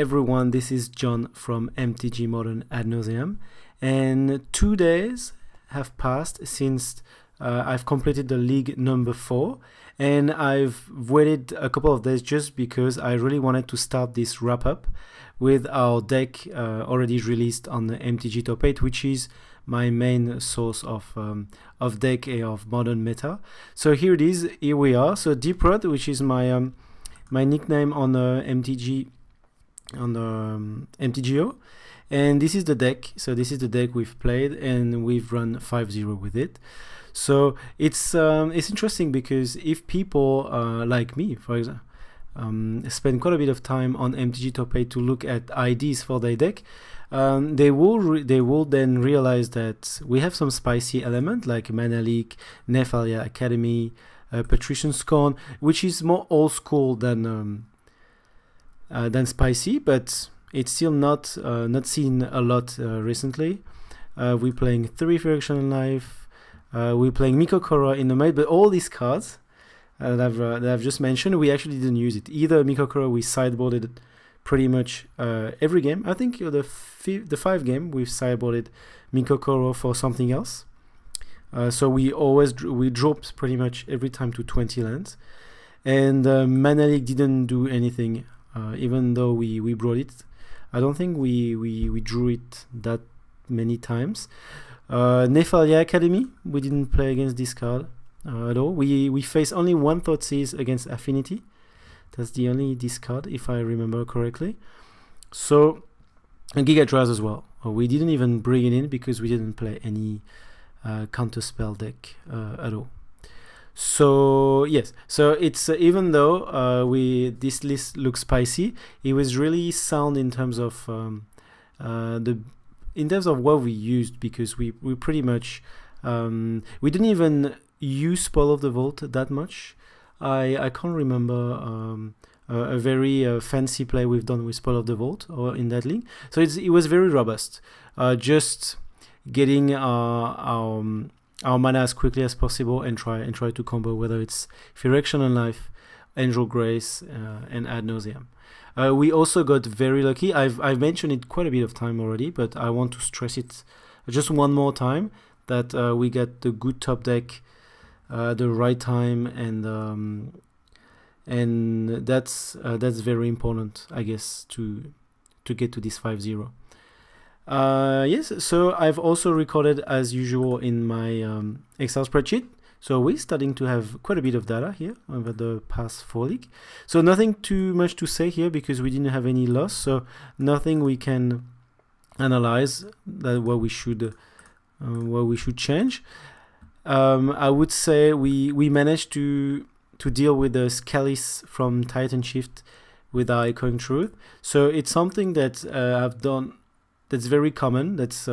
everyone, this is John from MtG Modern Ad Nauseam, and 2 days have passed since I've completed the league number 4, and I've waited a couple of days just because I really wanted to start this wrap up with our deck already released on the MTG Top 8, which is my main source of deck of modern meta. So here it is, here we are. So Deep Rod, which is my my nickname on MTG, on MTGO, and this is the deck. So this is the deck we've played, and we've run 5-0 with it. So it's interesting because if people like me, for example, spend quite a bit of time on MTG Top 8 to look at IDs for their deck, they will then realize that we have some spicy element like Mana Leak, Nephalia Academy, Patrician Scorn, which is more old school than spicy, but it's still not seen a lot recently. We're playing 3 Fraction Life, we're playing Mikokora in the main, but all these cards that I've just mentioned, we actually didn't use it. Either Mikokora, we sideboarded pretty much every game. I think the 5 game we've sideboarded Mikokora for something else. So we dropped pretty much every time to 20 lands, and Mana Leak didn't do anything, even though we brought it. I don't think we drew it that many times. Nephalia Academy, we didn't play against this card at all. We faced only one Thoughtseize against Affinity. That's the only discard, if I remember correctly. So, and Gigadraz as well. We didn't even bring it in because we didn't play any counterspell deck at all. So yes, so it's even though this list looks spicy, it was really sound in terms of what we used, because we pretty much we didn't even use Spoil of the Vault that much. I can't remember a very fancy play we've done with Spoil of the Vault or in that league. So it was very robust. Just getting our mana as quickly as possible and try to combo, whether it's Phyrexian Life, Angel Grace, and Ad Nauseam. We also got very lucky. I've mentioned it quite a bit of time already, but I want to stress it just one more time, that we got the good top deck the right time, and that's very important, I guess, to get to this 5-0. Yes, so I've also recorded as usual in my Excel spreadsheet. So we're starting to have quite a bit of data here over the past 4 league. So nothing too much to say here because we didn't have any loss. So nothing we can analyze that what we should change. I would say we managed to deal with the Scalis from Titan Shift with our Echoing Truth. So it's something that I've done. That's very common. That's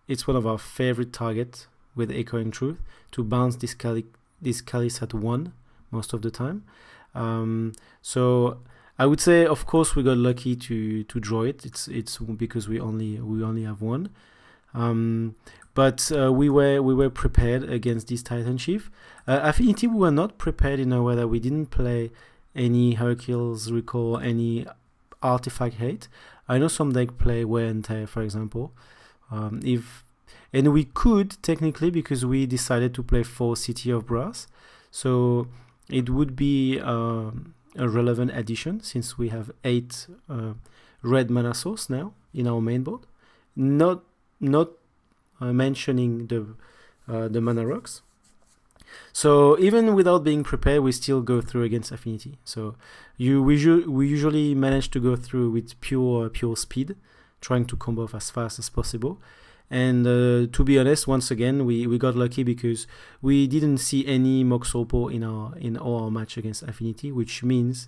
it's one of our favorite targets with Echoing Truth, to bounce this Calyx at 1 most of the time. So I would say, of course, we got lucky to draw it. It's because we only have 1. But we were prepared against this Titan Chief. Affinity, we were not prepared in a way that we didn't play any Hercules Recall, any Artifact Hate. I know some deck play Wear and Tear, for example. And we could technically, because we decided to play 4 City of Brass, so it would be a relevant addition since we have 8 red mana source now in our main board. Not mentioning the mana rocks. So even without being prepared, we still go through against Affinity. So we usually manage to go through with pure speed, trying to combo as fast as possible. And to be honest, once again, we got lucky because we didn't see any Moxopo in all our match against Affinity, which means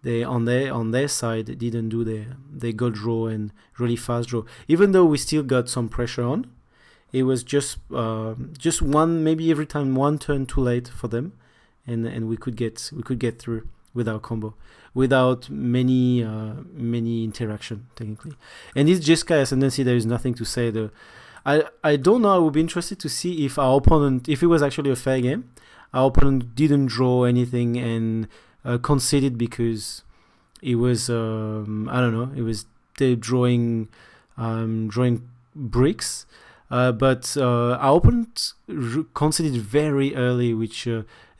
they on their side didn't do their god draw and really fast draw. Even though we still got some pressure on, it was just one, maybe every time one turn too late for them, and we could get through with our combo without many interaction technically. And this Jeskai Ascendancy, there is nothing to say. I don't know. I would be interested to see if our opponent, if it was actually a fair game, our opponent didn't draw anything and conceded because it was I don't know, it was drawing bricks. But our opponent conceded very early, which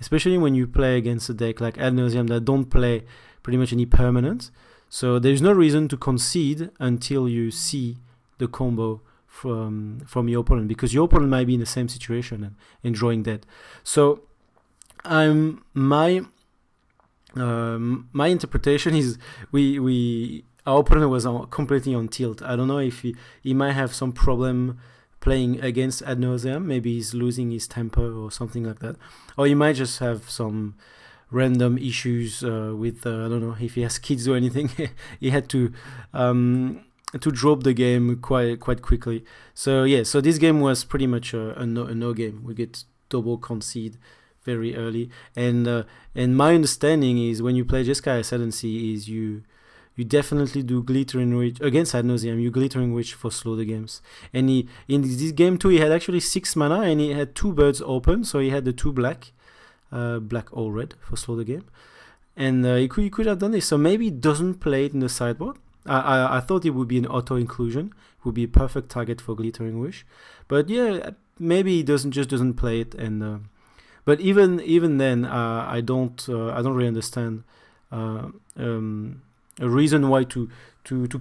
especially when you play against a deck like Ad Nauseam that don't play pretty much any permanent. So there's no reason to concede until you see the combo from your opponent, because your opponent might be in the same situation and drawing dead. So my interpretation is our opponent was completely on tilt. I don't know if he might have some problem playing against Ad Nauseam. Maybe he's losing his temper or something like that, or he might just have some random issues with I don't know if he has kids or anything. He had to drop the game quite quickly. So yeah, so this game was pretty much a no game. We get double concede very early, and my understanding is when you play Jeskai Ascendancy is you definitely do Glittering Witch against Ad Nauseam. You Glittering Witch for slow the games. And in this game too, he had actually 6 mana and he had 2 birds open, so he had the 2 black or red for slow the game. And he could have done this. So maybe he doesn't play it in the sideboard. I thought it would be an auto inclusion. It would be a perfect target for Glittering Wish. But yeah, maybe he doesn't play it. And but even then, I don't really understand a reason why to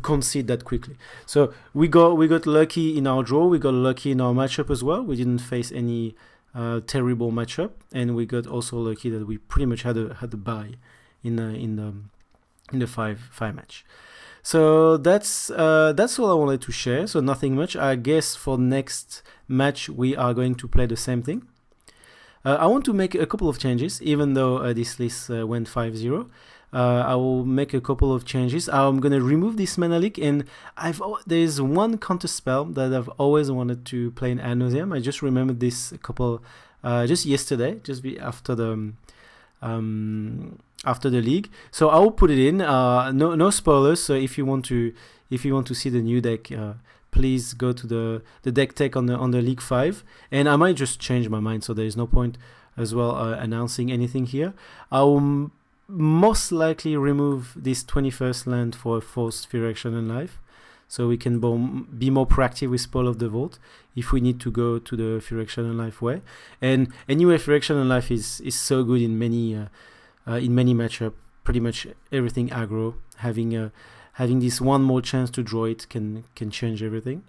concede that quickly. So we got lucky in our draw. We got lucky in our matchup as well. We didn't face any terrible matchup, and we got also lucky that we pretty much had a bye in the five match. So that's all I wanted to share. So nothing much. I guess for next match we are going to play the same thing. I want to make a couple of changes, even though this list went 5-0. I will make a couple of changes. I'm gonna remove this mana leak, and there's one counter spell that I've always wanted to play in Ad Nauseam. I just remembered this just yesterday, after the league. So I will put it in. No spoilers. So if you want to see the new deck, please go to the deck tech on the League 5, and I might just change my mind. So there is no point as well announcing anything here. I will most likely remove this 21st land for Forced Sphere Action and Life, so we can be more proactive with Spoil of the Vault if we need to go to the Sphere Action and Life way. And anyway, Sphere Action and Life is so good in many matchup. Pretty much everything aggro. Having this one more chance to draw it can change everything.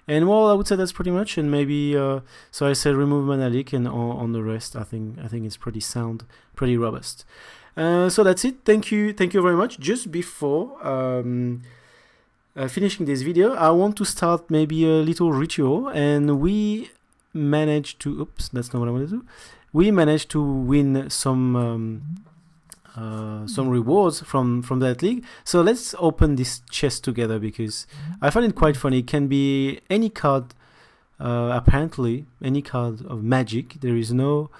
And well, I would say that's pretty much. And maybe so I said remove mana leak, and on the rest, I think it's pretty sound, pretty robust. So that's it. Thank you very much. Just before finishing this video, I want to start maybe a little ritual, and we managed to. Oops, that's not what I want to do. We managed to win some rewards from that league. So let's open this chest together, because I find it quite funny. It can be any card, apparently any card of Magic. There is no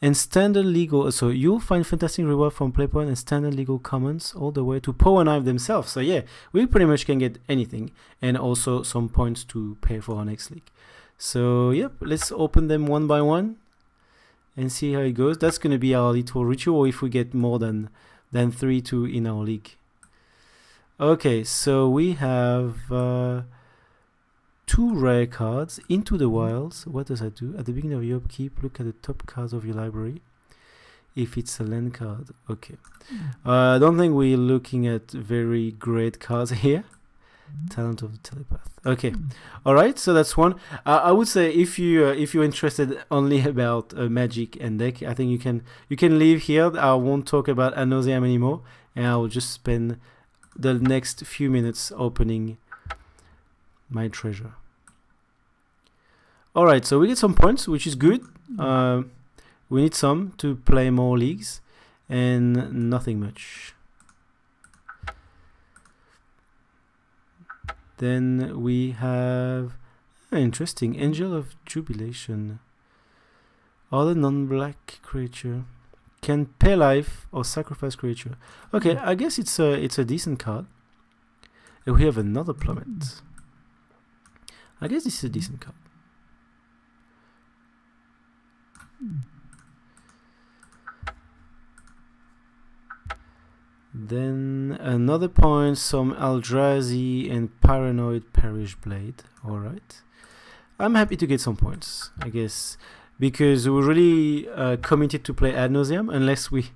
and standard legal. So you'll find fantastic reward from Playpoint and standard legal commons all the way to Power Knife themselves. So yeah, we pretty much can get anything, and also some points to pay for our next league. So yep, let's open them one by one and see how it goes. That's going to be our little ritual if we get more than 3-2 in our league. Okay, so we have 2 rare cards. Into the Wilds. What does that do? At the beginning of your upkeep, look at the top cards of your library. If it's a land card, okay. I don't think we're looking at very great cards here. Talent of the Telepath. Okay, all right. So that's one. I would say if you're interested only about Magic and deck, I think you can leave here. I won't talk about Ad Nauseam anymore, and I will just spend the next few minutes opening my treasure. All right. So we get some points, which is good. We need some to play more leagues, and nothing much. Then we have interesting Angel of Jubilation. Other non-black creature can pay life or sacrifice creature. Okay, I guess it's a decent card. And we have another plummet. I guess this is a decent card. Then another point, some Eldrazi and Paranoid Perish Blade. Alright. I'm happy to get some points, I guess, because we're really committed to play Ad Nauseam, unless we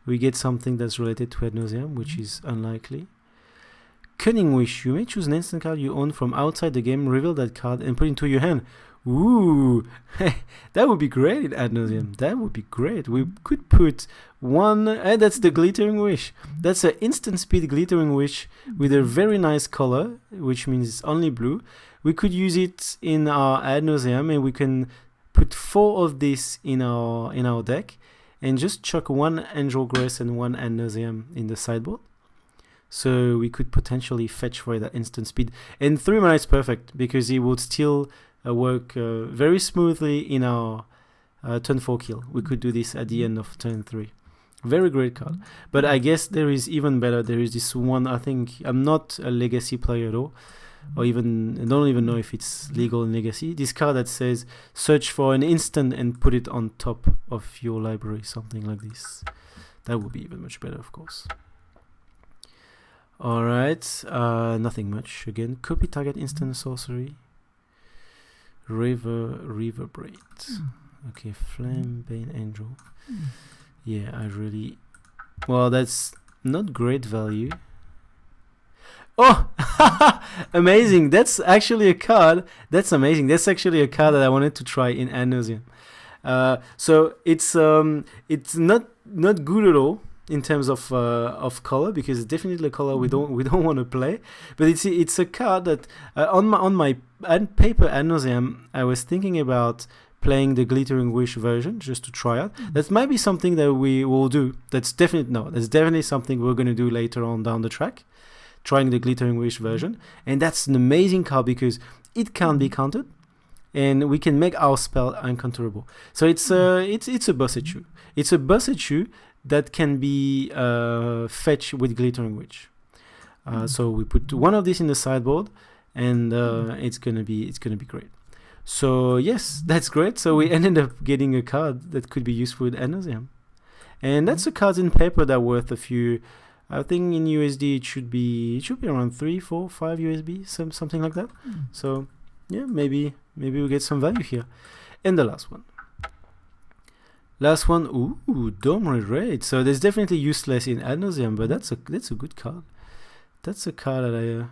get something that's related to Ad Nauseam, which is unlikely. Cunning Wish. You may choose an instant card you own from outside the game, reveal that card, and put it into your hand. Ooh, that would be great in Ad Nauseam. That would be great. We could put one, that's the Glittering Wish. That's an instant speed Glittering Wish with a very nice color, which means it's only blue. We could use it in our Ad Nauseam, and we can put 4 of this in our deck, and just chuck 1 Angel Grace and 1 Ad Nauseam in the sideboard. So we could potentially fetch for that instant speed. And 3 mana is perfect, because it would still work very smoothly in our turn 4 kill. We could do this at the end of turn 3. Very great card. But I guess there is even better. There is this one, I think, I'm not a Legacy player at all, or even, I don't even know if it's legal in Legacy. This card that says, search for an instant and put it on top of your library, something like this. That would be even much better, of course. Alright, nothing much. Again, copy target instant sorcery. Reverberate. Okay, Flambane Angel. Yeah, I really... Well, that's not great value. Oh! Amazing! That's actually a card. That's amazing. That's actually a card that I wanted to try in Ad Nauseam. So it's not good at all in terms of color, because it's definitely a color we don't want to play. But it's a card that on my paper Ad Nauseam, I was thinking about playing the Glittering Wish version just to try out. That might be something that we will do. That's definitely something we're going to do later on down the track, trying the Glittering Wish version. And that's an amazing card because it can't be countered, and we can make our spell uncounterable. So it's a Bosechu. It's a Bosechu that can be fetched with Glittering Witch. So we put 1 of these in the sideboard, and it's gonna be great. So yes, that's great. So we ended up getting a card that could be useful with Ad Nauseam, and that's a card in paper that worth a few. I think in USD it should be around 3, 4, 5 USD, something like that. So yeah, maybe we get some value here. And the last one. Ooh, Dome Raid. So that's definitely useless in Ad Nauseam, but that's a good card. That's a card that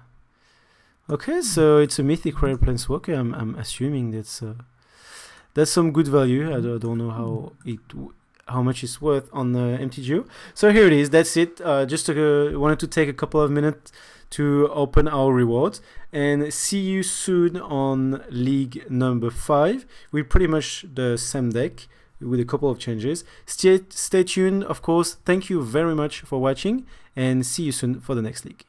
okay, so it's a Mythic Rare Planeswalker. I'm assuming that's some good value. I don't know how much it's worth on the MTGO. So here it is. That's it. Just wanted to take a couple of minutes to open our rewards, and see you soon on League number 5 with pretty much the same deck, with a couple of changes. Stay tuned, of course. Thank you very much for watching, and see you soon for the next league.